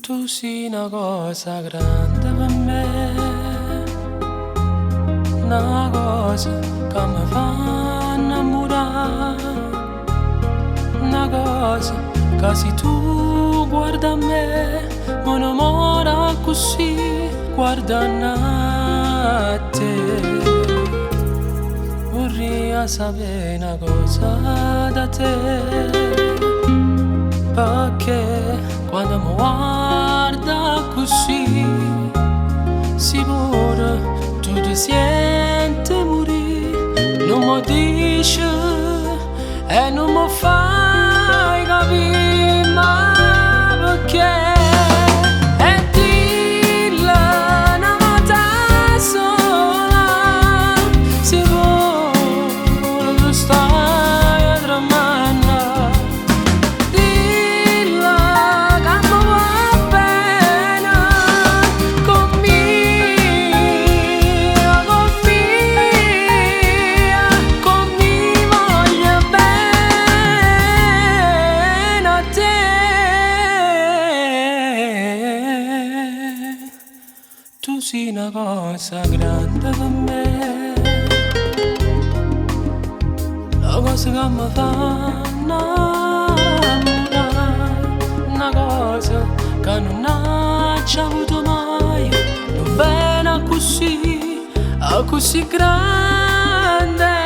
Tu sei una cosa grande per me, una cosa che mi fa innamorare, una cosa che se tu guarda a me, mi innamora così, guardando a te. Vorrei sapere una cosa da te, perché quando mi guarda così, sicuro tu ti senti morire, non mi dici e non mi fai capire mai perché. Tu sei una cosa grande per me, una cosa che mi fa innamorare, una cosa che non ho già avuto mai, non bene così grande.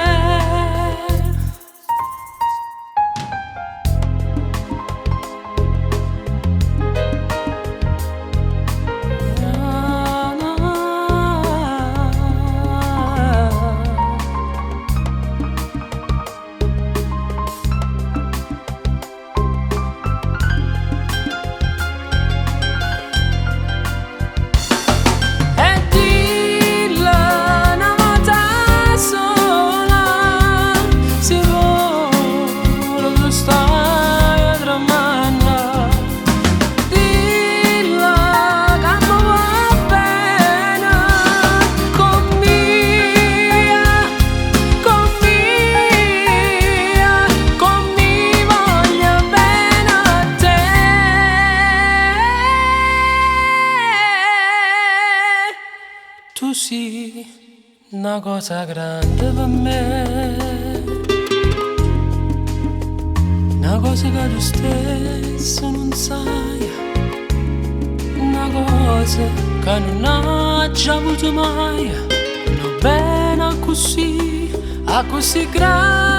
Tu sei una cosa grande per me, una cosa che tu stesso non sai, una cosa che non ho già avuto mai, non bene così grande.